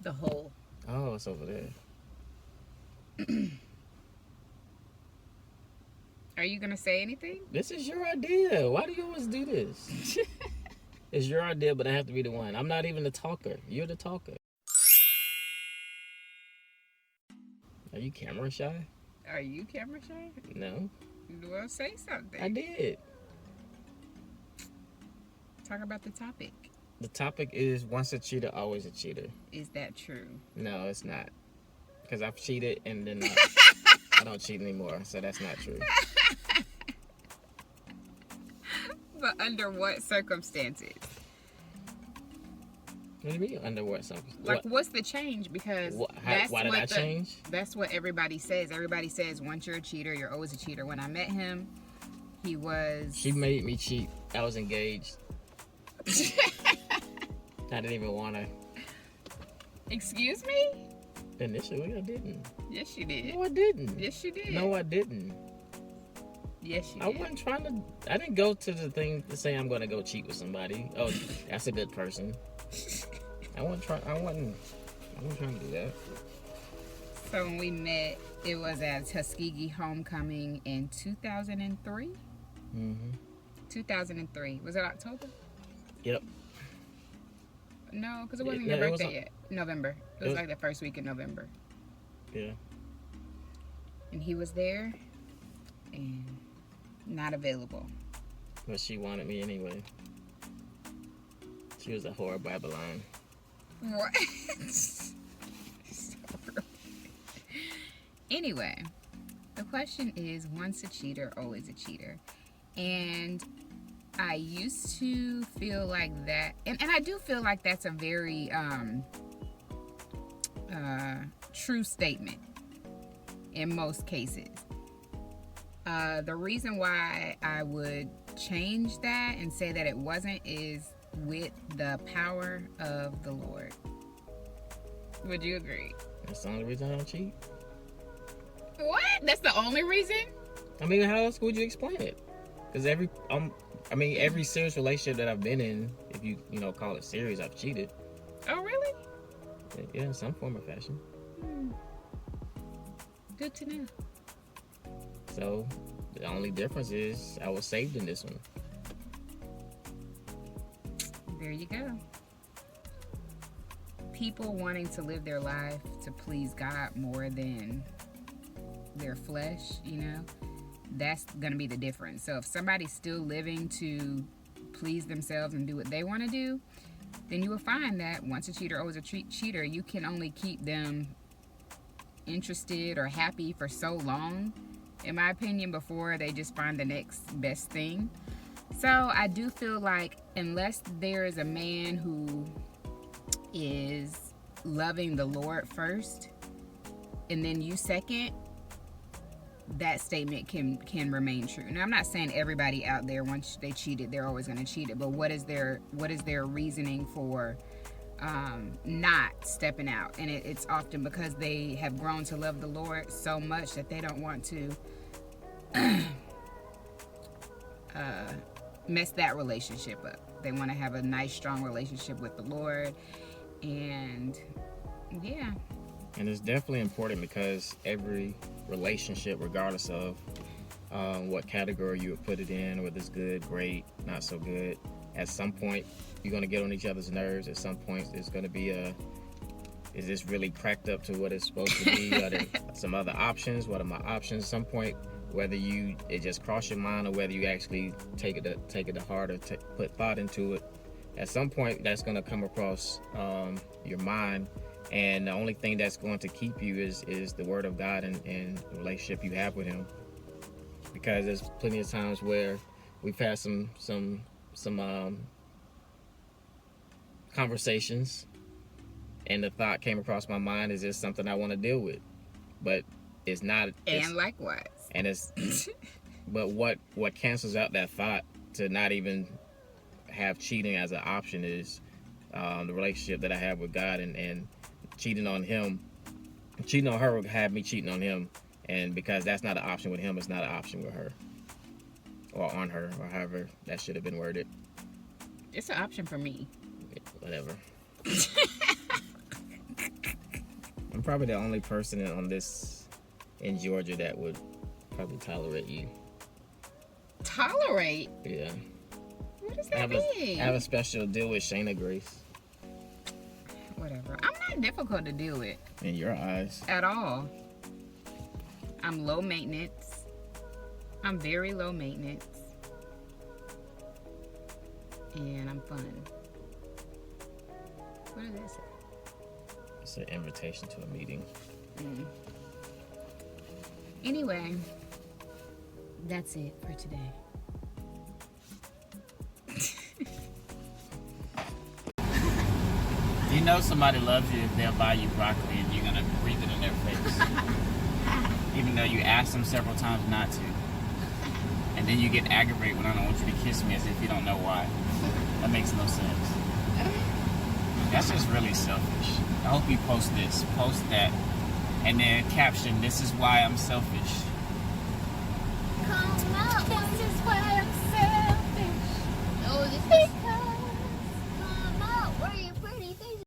The hole. Oh, it's over there. Are you gonna say anything? This is your idea. Why do you always do this? It's your idea, but I have to be the one. I'm not even the talker. You're the talker. Are you camera shy? Are you camera shy? No. Well, say something. I did. Talk about the topic. The topic is once a cheater, always a cheater. Is that true? No, it's not. Because I've cheated and then I don't cheat anymore, so that's not true. But under what circumstances? What do you mean under what circumstances? Like, what's the change? Because why did I change? That's what everybody says. Everybody says once you're a cheater, you're always a cheater. When I met him, he was... She made me cheat. I was engaged. I didn't even want to. Excuse me? Initially, I didn't. Yes, you did. No, I didn't. Yes, you did. No, I didn't. Yes, you did. I wasn't trying to... I didn't go to the thing to say I'm going to go cheat with somebody. Oh, that's a good person. I wasn't trying to do that. So when we met, it was at Tuskegee Homecoming in 2003? Mm-hmm. 2003. Was it October? Yep. No, because it wasn't Yeah, your it was birthday yet. November. It was like the first week in November. Yeah. And he was there and not available. But she wanted me anyway. She was a whore Babylon. What? Anyway, the question is, once a cheater, always a cheater. And I used to feel like that, and I do feel like that's a very true statement in most cases. The reason why I would change that and say that it wasn't is with the power of the Lord. Would you agree? That's the only reason I don't cheat. What? That's the only reason? I mean, how else would you explain it? Because every serious relationship that I've been in, if you call it serious, I've cheated. Oh, really? Yeah, in some form or fashion. Good to know. So the only difference is I was saved in this one. There you go. People wanting to live their life to please God more than their flesh, that's going to be the difference. So if somebody's still living to please themselves and do what they want to do, then you will find that once a cheater, always a cheater. You can only keep them interested or happy for so long, in my opinion, before they just find the next best thing. So I do feel like unless there is a man who is loving the Lord first and then you second, that statement can remain true. Now, I'm not saying everybody out there, once they cheated, they're always going to cheat it, but what is their reasoning for not stepping out? And it's often because they have grown to love the Lord so much that they don't want to mess that relationship up. They want to have a nice, strong relationship with the Lord. And yeah. And it's definitely important because every relationship, regardless of what category you would put it in, whether it's good, great, not so good, at some point you're going to get on each other's nerves. At some point it's going to be is this really cracked up to what it's supposed to be? Are there some other options? What are my options? At some point, whether it just cross your mind or whether you actually take it to heart or put thought into it, at some point that's going to come across your mind. And the only thing that's going to keep you is the Word of God and the relationship you have with Him. Because there's plenty of times where we've had some conversations, and the thought came across my mind: is this something I want to deal with? But it's not. And likewise. And it's. But what cancels out that thought to not even have cheating as an option is the relationship that I have with God, and cheating on Him, cheating on her would have me cheating on Him, and because that's not an option with Him, it's not an option with her, or on her, or however that should have been worded. It's an option for me. Whatever. I'm probably the only person on this in Georgia that would probably tolerate you. Tolerate? Yeah. What does that mean? I have a special deal with Shayna Grace. Whatever. I'm not difficult to deal with. In your eyes. At all. I'm low maintenance. I'm very low maintenance. And I'm fun. What does that say? It's an invitation to a meeting. Anyway, that's it for today. You know somebody loves you if they'll buy you broccoli and you're gonna breathe it in their face. Even though you asked them several times not to. And then you get aggravated when I don't want you to kiss me as if you don't know why. That makes no sense. That's just really selfish. I hope you post this, post that, and then caption, "This is why I'm selfish." Come out.